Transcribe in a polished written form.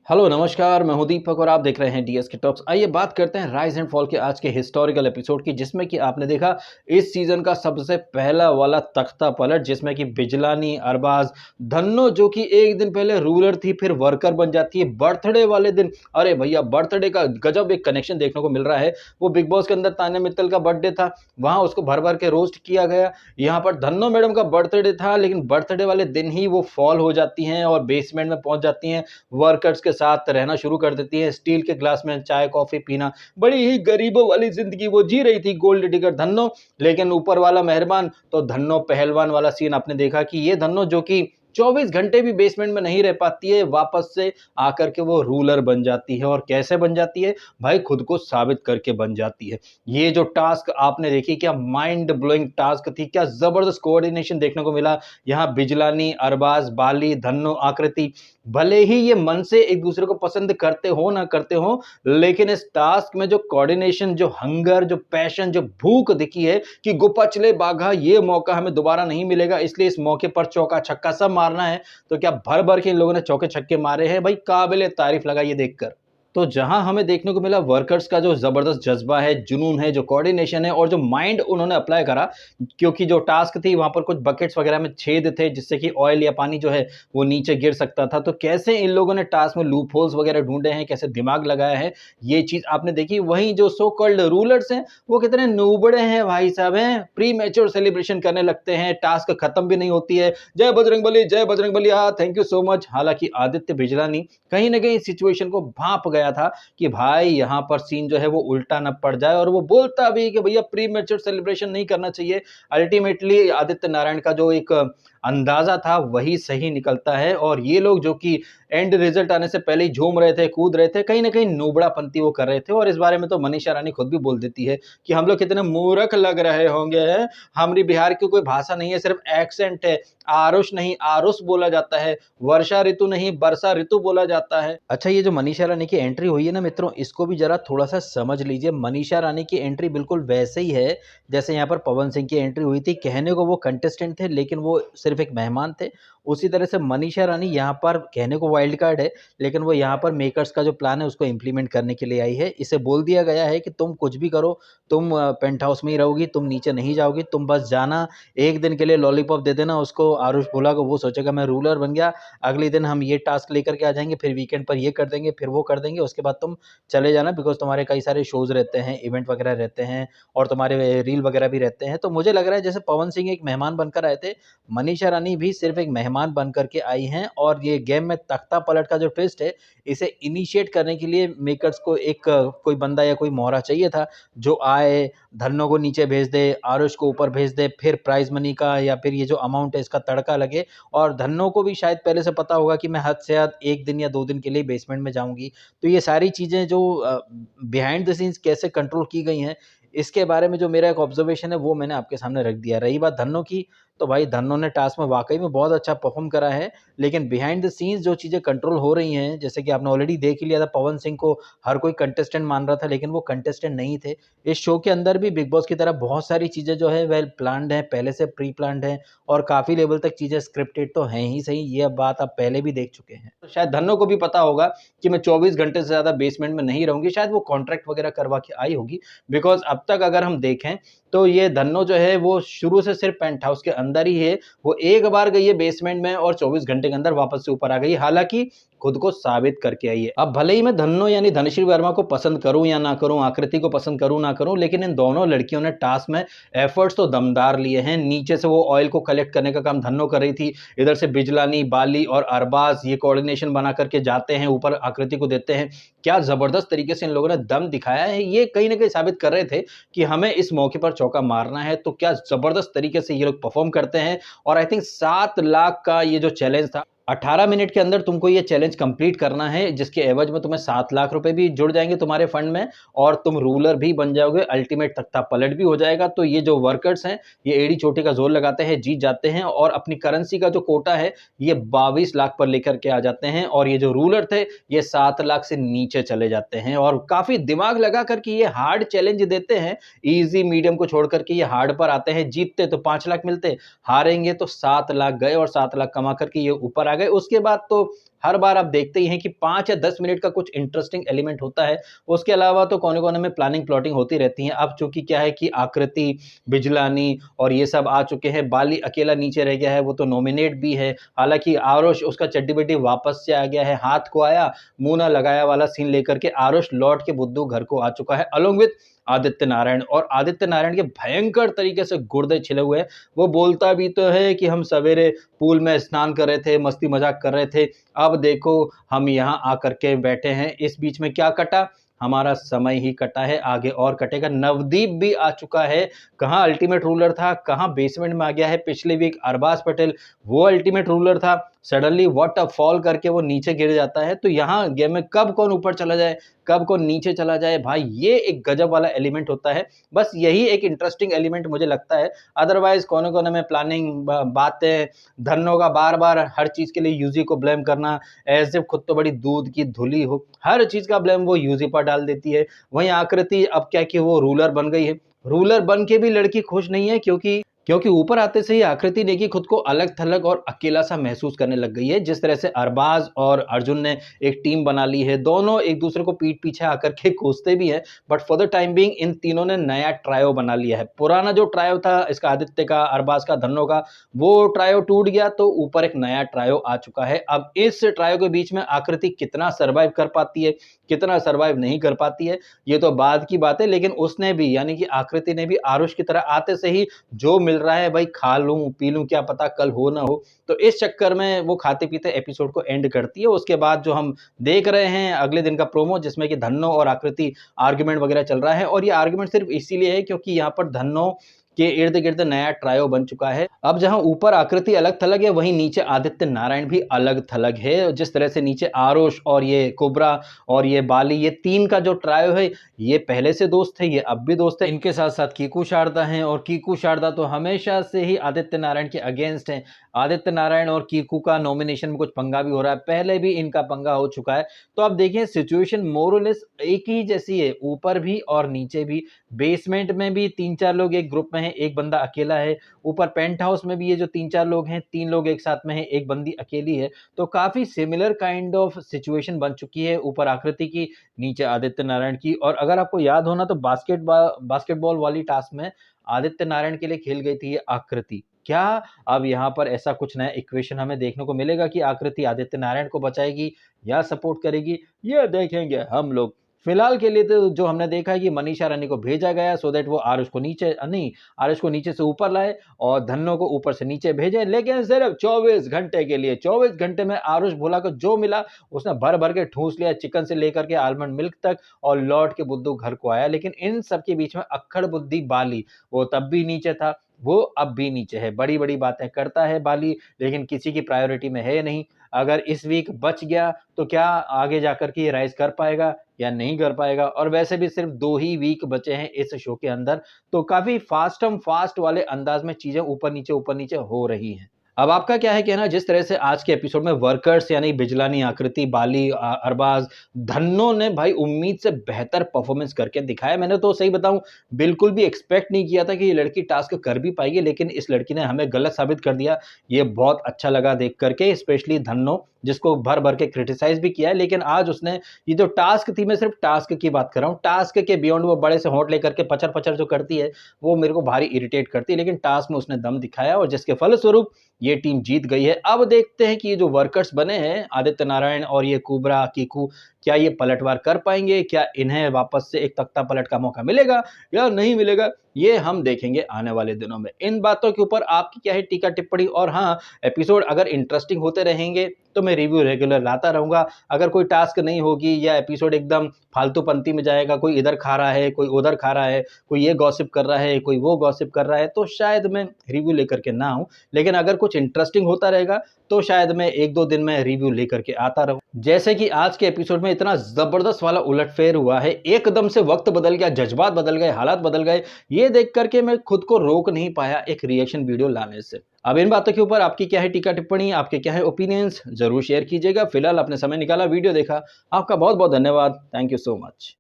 Hello नमस्कार, मैं हूं दीपक और आप देख रहे हैं डीएस के टॉक्स। आइए बात करते हैं राइज एंड फॉल के आज के हिस्टोरिकल एपिसोड की, जिसमें कि आपने देखा इस सीजन का सबसे पहला वाला तख्ता पलट, जिसमें कि बिजलानी, अरबाज, धन्नो जो कि एक दिन पहले रूलर थी फिर वर्कर बन जाती है बर्थडे वाले दिन। अरे भैया, बर्थडे का गजब एक कनेक्शन देखने को मिल रहा है। वो बिग बॉस के अंदर तान्या मित्तल का बर्थडे था, वहां उसको भर भर के रोस्ट किया गया। यहाँ पर धन्नो मैडम का बर्थडे था, लेकिन बर्थडे वाले दिन ही वो फॉल हो जाती हैं और बेसमेंट में पहुंच जाती हैं, वर्कर्स के साथ रहना शुरू कर देती है, स्टील के ग्लास में चाय कॉफी पीना। बड़ी ही गरीबों वाली जिंदगी वो जी रही थी गोल्ड डिगर धन्नो। लेकिन ऊपर वाला मेहरबान, तो धन्नो पहलवान वाला सीन आपने देखा कि ये धन्नो जो कि 24 घंटे भी बेसमेंट में नहीं रह पाती है, वापस से आकर के वो रूलर बन जाती है। और कैसे बन जाती है भाई? खुद को साबित करके बन जाती है। ये जो टास्क आपने देखी, क्या माइंड ब्लोइंग टास्क थी, क्या जबरदस्त कोऑर्डिनेशन देखने को मिला। यहाँ बिजलानी, अरबाज, बाली, धन्नो, आकृति, भले ही ये मन से एक दूसरे को पसंद करते हो ना करते हो, लेकिन इस टास्क में जो कोऑर्डिनेशन, जो हंगर, जो पैशन, जो भूख दिखी है कि गुपचले बाघा, ये मौका हमें दोबारा नहीं मिलेगा, इसलिए इस मौके पर चौका छक्का सब मारना है। तो क्या भर भर के इन लोगों ने चौके छक्के मारे हैं भाई, काबिले तारीफ लगा ये देखकर। तो जहां हमें देखने को मिला वर्कर्स का जो जबरदस्त जज्बा है, जुनून है, जो कोऑर्डिनेशन है और जो माइंड उन्होंने अप्लाई करा, क्योंकि जो टास्क थी वहां पर कुछ बकेट्स वगैरह में छेद थे जिससे कि ऑयल या पानी जो है वो नीचे गिर सकता था। तो कैसे इन लोगों ने टास्क में लूप होल्स वगैरह ढूंढे हैं, कैसे दिमाग लगाया है, ये चीज आपने देखी। वहीं जो सो कॉल्ड रूलर्स हैं, वो कितने नूबड़े हैं भाई साहब, हैं प्री मैच्योर सेलिब्रेशन करने लगते हैं, टास्क खत्म भी नहीं होती है, जय बजरंग बली, जय बजरंग बली, हाँ थैंक यू सो मच। हालांकि आदित्य बिजलानी कहीं ना कहीं सिचुएशन को भांप गया था कि भाई यहां पर सीन जो है वो उल्टा न पड़ जाए, और वो बोलता भी कि भैया प्री मैच्योर सेलिब्रेशन नहीं करना चाहिए। अल्टीमेटली आदित्य नारायण का जो एक अंदाजा था वही सही निकलता है, और ये लोग जो कि एंड रिजल्ट आने से पहले ही झूम रहे थे, कूद रहे थे, कहीं ना कहीं नूबड़ापंती वो कर रहे थे। और इस बारे में तो मनीषा रानी खुद भी बोल देती है कि हम लोग कितने मूर्ख लग रहे होंगे, हमारी बिहार की कोई भाषा नहीं है, सिर्फ एक्सेंट है, आरुष नहीं आरुष बोला जाता है, वर्षा ऋतु नहीं वर्षा ऋतु बोला जाता है। अच्छा, ये जो मनीषा रानी की एंट्री हुई है ना मित्रों, इसको भी जरा थोड़ा सा समझ लीजिए। मनीषा रानी की एंट्री बिल्कुल वैसे ही है जैसे यहाँ पर पवन सिंह की एंट्री हुई थी। कहने को वो कंटेस्टेंट थे, लेकिन वो सिर्फ एक मेहमान थे। उसी तरह से मनीषा रानी यहाँ पर कहने को वाइल्ड कार्ड है, लेकिन वो यहाँ पर मेकर्स का जो प्लान है उसको इम्प्लीमेंट करने के लिए आई है। इसे बोल दिया गया है कि तुम कुछ भी करो, तुम पेंट हाउस में ही रहोगी, तुम नीचे नहीं जाओगी, तुम बस जाना, एक दिन के लिए लॉलीपॉप दे देना उसको, आरुष भोला को, वो सोचेगा मैं रूलर बन गया, अगले दिन हम ये टास्क लेकर के आ जाएंगे, फिर वीकेंड पर ये कर देंगे, फिर वो कर देंगे, उसके बाद तुम चले जाना, बिकॉज तुम्हारे कई सारे शोज रहते हैं, इवेंट वगैरह रहते हैं, और तुम्हारे रील वगैरह भी रहते हैं। तो मुझे लग रहा है जैसे पवन सिंह एक मेहमान बनकर आए थे, मनीषा रानी भी सिर्फ एक मेहमान बन करके आई हैं। और ये गेम में तख्ता पलट का जो ट्विस्ट है, इसे इनिशिएट करने के लिए मेकर्स को एक कोई बंदा या कोई मोहरा चाहिए था जो आए, धन्नो को नीचे भेज दे, आरुष को ऊपर भेज दे, फिर प्राइज मनी का या फिर ये जो अमाउंट है इसका तड़का लगे। और धन्नो को भी शायद पहले से पता होगा कि मैं हद से हद एक दिन या 2 दिन के लिए बेसमेंट में जाऊंगी। तो ये सारी चीजें जो बिहाइंड द सीन्स कैसे कंट्रोल की गई हैं, इसके बारे में जो मेरा एक ऑब्जर्वेशन है वो मैंने आपके सामने रख दिया। रही बात धन्नो की, तो भाई धन्नो ने टास्क में वाकई में बहुत अच्छा परफॉर्म करा है, लेकिन बिहाइंड द सीन्स जो चीज़ें कंट्रोल हो रही हैं, जैसे कि आपने ऑलरेडी देख ही लिया था, पवन सिंह को हर कोई कंटेस्टेंट मान रहा था, लेकिन वो कंटेस्टेंट नहीं थे। इस शो के अंदर भी बिग बॉस की तरह बहुत सारी चीज़ें जो है वेल प्लान्ड हैं, पहले से प्री प्लान्ड हैं, और काफ़ी लेवल तक चीज़ें स्क्रिप्टेड तो हैं ही सही, ये बात आप पहले भी देख चुके हैं। तो शायद धन्नो को भी पता होगा कि मैं 24 घंटे से ज़्यादा बेसमेंट में नहीं रहूंगी, शायद वो कॉन्ट्रैक्ट वगैरह करवा के आई होगी। बिकॉज अब तक अगर हम देखें तो ये धन्नो जो है वो शुरू से सिर्फ पेंट हाउस के अंदर ही है। वो एक बार गई है बेसमेंट में और 24 घंटे के अंदर वापस से ऊपर आ गई, हालांकि खुद को साबित करके आई है। अब भले ही मैं धन्नो यानी धनश्री वर्मा को पसंद करूं या ना करूं, आकृति को पसंद करूं ना करूं, लेकिन इन दोनों लड़कियों ने टास्क में एफर्ट्स तो दमदार लिए हैं। नीचे से वो ऑयल को कलेक्ट करने का काम धन्नो कर रही थी, इधर से बिजलानी, बाली और अरबाज ये कोऑर्डिनेशन बना करके जाते हैं, ऊपर आकृति को देते हैं। क्या जबरदस्त तरीके से इन लोगों ने दम दिखाया है। ये कहीं ना कहीं साबित कर रहे थे कि हमें इस मौके पर चौका मारना है। तो क्या जबरदस्त तरीके से ये लोग परफॉर्म करते हैं। और आई थिंक 7 लाख का ये जो चैलेंज था, 18 मिनट के अंदर तुमको ये चैलेंज कंप्लीट करना है, जिसके एवज में तुम्हें 7 लाख रुपए भी जुड़ जाएंगे तुम्हारे फंड में, और तुम रूलर भी बन जाओगे, अल्टीमेट तख्ता पलट भी हो जाएगा। तो ये जो वर्कर्स हैं ये एड़ी चोटी का जोर लगाते हैं, जीत जाते हैं, और अपनी करेंसी का जो कोटा है ये 22 लाख पर लेकर के आ जाते हैं। और ये जो रूलर थे ये 7 लाख से नीचे चले जाते हैं, और काफी दिमाग लगा करके ये हार्ड चैलेंज देते हैं। इजी मीडियम को छोड़ करके ये हार्ड पर आते हैं। जीतते तो 5 लाख मिलते, हारेंगे तो 7 लाख गए, और 7 लाख कमा करके ये ऊपर आ गए। उसके बाद तो हर बार आप देखते ही हैं कि 5 या 10 मिनट का कुछ इंटरेस्टिंग एलिमेंट होता है। उसके अलावा तो कोने-कोने में प्लानिंग प्लॉटिंग होती रहती है। अब चूँकि क्या है कि आकृति, बिजलानी और ये सब आ चुके हैं, बाली अकेला नीचे रह गया है, वो तो नॉमिनेट भी है। हालाँकि आरुष उसका चड्डी-बड्डी वापस से आ गया है, हाथ को आया, मुँह ना लगाया वाला सीन लेकर के आरुष लौट के बुड्ढू घर को आ चुका है अलोंग विथ आदित्य नारायण। और आदित्य नारायण के भयंकर तरीके से गुर्दे छिले हुए हैं। वो बोलता भी तो है कि हम सवेरे पूल में स्नान कर रहे थे, मस्ती मजाक कर रहे थे, अब देखो हम यहाँ आकर के बैठे हैं। इस बीच में क्या कटा? हमारा समय ही कटा है, आगे और कटेगा। नवदीप भी आ चुका है। कहाँ अल्टीमेट रूलर था, कहाँ बेसमेंट में आ गया है। पिछले वीक अरबाज पटेल, वो अल्टीमेट रूलर था, सडनली व्हाट अ फॉल करके वो नीचे गिर जाता है। तो यहाँ गेम में कब कौन ऊपर चला जाए, कब कौन नीचे चला जाए, भाई ये एक गजब वाला एलिमेंट होता है। बस यही एक इंटरेस्टिंग एलिमेंट मुझे लगता है। अदरवाइज कोने-कोने में प्लानिंग, बातें, धन्नो का बार-बार हर चीज़ के लिए यूज़ी को ब्लेम करना, एज़ इफ खुद तो बड़ी दूध की धुली हो। हर चीज़ का ब्लेम वो यूज़ी पर डाल देती है। वहीं आकृति अब क्या कि वो रूलर बन गई है। रूलर बन के भी लड़की खुश नहीं है, क्योंकि ऊपर आते से ही आकृति ने कि खुद को अलग-थलग और अकेला-सा महसूस करने लग गई है। जिस तरह से अरबाज और अर्जुन ने एक टीम बना ली है, दोनों एक-दूसरे को पीठ पीछे आकर के कोसते भी हैं, but for the time being in तीनों ने नया ट्रायो बना लिया है। पुराना जो ट्रायो था इसका, आदित्य का, अरबाज का, धन्नो का, वो ट्रायो टूट गया, तो ऊपर एक नया ट्रायो आ चुका है। अब इस ट्रायो के बीच में आकृति कितना सर्वाइव कर पाती है, कितना सर्वाइव नहीं कर पाती है, ये तो बाद की बात है। लेकिन उसने भी, यानी कि आकृति ने भी आरुष की तरह आते से ही जो मिल रहा है भाई खा लूं पी लूं, क्या पता कल हो ना हो, तो इस चक्कर में वो खाते पीते एपिसोड को एंड करती है। उसके बाद जो हम देख रहे हैं अगले दिन का प्रोमो, जिसमें कि धन्नो और आकृति आर्ग्यूमेंट वगैरह चल रहा है, और ये आर्ग्यूमेंट सिर्फ इसीलिए है क्योंकि यहाँ पर धन्नो के इर्द गिर्द नया ट्रायो बन चुका है। अब जहां ऊपर आकृति अलग थलग है, वहीं नीचे आदित्य नारायण भी अलग थलग है। जिस तरह से नीचे आरुष और ये कोबरा और ये बाली, ये तीन का जो ट्रायो है, ये पहले से दोस्त है, ये अब भी दोस्त है। इनके साथ साथ कीकू शारदा हैं, और कीकू शारदा तो हमेशा से ही आदित्य नारायण के अगेंस्ट हैं। आदित्य नारायण और कीकू का नॉमिनेशन में कुछ पंगा भी हो रहा है, पहले भी इनका पंगा हो चुका है। तो अब देखिए सिचुएशन मोर और लेस एक ही जैसी है, ऊपर भी और नीचे भी। बेसमेंट में भी 3-4 लोग एक ग्रुप में हैं, एक बंदा अकेला है। ऊपर पेंट हाउस में भी ये जो 3-4 लोग हैं, 3 लोग एक साथ में हैं, एक बंदी अकेली है। तो काफ़ी सिमिलर काइंड ऑफ सिचुएशन बन चुकी है, ऊपर आकृति की, नीचे आदित्य नारायण की। और अगर आपको याद हो ना, तो बास्केटबॉल वाली टास्क में आदित्य नारायण के लिए खेल गई थी ये आकृति। क्या अब यहाँ पर ऐसा कुछ नया इक्वेशन हमें देखने को मिलेगा कि आकृति आदित्य नारायण को बचाएगी या सपोर्ट करेगी? ये देखेंगे हम लोग। फिलहाल के लिए तो जो हमने देखा है कि मनीषा रानी को भेजा गया सो दैट वो आरुष को नीचे से ऊपर लाए और धन्नो को ऊपर से नीचे भेजे, लेकिन सिर्फ 24 घंटे के लिए। 24 घंटे में आरुष भोला को जो मिला उसने भर भर के ठूस लिया, चिकन से लेकर के आलमंड मिल्क तक, और लौट के बुद्धू घर को आया। लेकिन इन सब के बीच में अक्खड़ बुद्धि बाली, वो तब भी नीचे था, वो अब भी नीचे है। बड़ी बड़ी बातें करता है बाली, लेकिन किसी की प्रायोरिटी में है नहीं। अगर इस वीक बच गया तो क्या आगे जाकर के ये राइज कर पाएगा या नहीं कर पाएगा? और वैसे भी सिर्फ 2 ही वीक बचे हैं इस शो के अंदर, तो काफ़ी फास्ट वाले अंदाज में चीज़ें ऊपर नीचे हो रही हैं। अब आपका क्या है कहना? जिस तरह से आज के एपिसोड में वर्कर्स यानी बिजलानी, आकृति, बाली, अरबाज, धन्नो ने भाई उम्मीद से बेहतर परफॉर्मेंस करके दिखाया। मैंने तो सही बताऊं, बिल्कुल भी एक्सपेक्ट नहीं किया था कि ये लड़की टास्क कर भी पाएगी, लेकिन इस लड़की ने हमें गलत साबित कर दिया। ये बहुत अच्छा लगा देख करके, स्पेशली धन्नो, जिसको भर भर के क्रिटिसाइज भी किया है। लेकिन आज उसने ये जो टास्क थी, मैं सिर्फ टास्क की बात कर रहा हूँ, टास्क के बियॉन्ड वो बड़े से होंठ लेकर के पचर पचर जो करती है, वो मेरे को भारी इरिटेट करती है। लेकिन टास्क में उसने दम दिखाया, और जिसके फलस्वरूप ये टीम जीत गई है। अब देखते हैं कि ये जो वर्कर्स बने हैं, आदित्य नारायण और ये कुबरा, कीकू, क्या ये पलटवार कर पाएंगे? क्या इन्हें वापस से एक तख्ता पलट का मौका मिलेगा या नहीं मिलेगा? ये हम देखेंगे आने वाले दिनों में। इन बातों के ऊपर आपकी क्या है टीका टिप्पणी? और हाँ, एपिसोड अगर इंटरेस्टिंग होते रहेंगे तो मैं रिव्यू रेगुलर लाता रहूंगा। अगर कोई टास्क नहीं होगी या एपिसोड एकदम फालतू पंक्ति में जाएगा, कोई इधर खा रहा है, कोई उधर खा रहा है, कोई ये गॉसिप कर रहा है, कोई वो गॉसिप कर रहा है, तो शायद मैं रिव्यू लेकर के ना आऊं। लेकिन अगर कुछ इंटरेस्टिंग होता रहेगा तो शायद मैं 1-2 दिन में रिव्यू लेकर के आता रहूं। जैसे कि आज के एपिसोड में इतना जबरदस्त वाला उलटफेर हुआ है, एकदम से वक्त बदल गया, जज्बात बदल गए, हालात बदल गए। ये देख करके मैं खुद को रोक नहीं पाया एक रिएक्शन वीडियो लाने से। अब इन बातों के ऊपर आपकी क्या है टीका टिप्पणी? आपके क्या है ओपिनियंस? जरूर शेयर कीजिएगा। फिलहाल आपने समय निकाला, वीडियो देखा, आपका बहुत बहुत धन्यवाद। Thank you so much.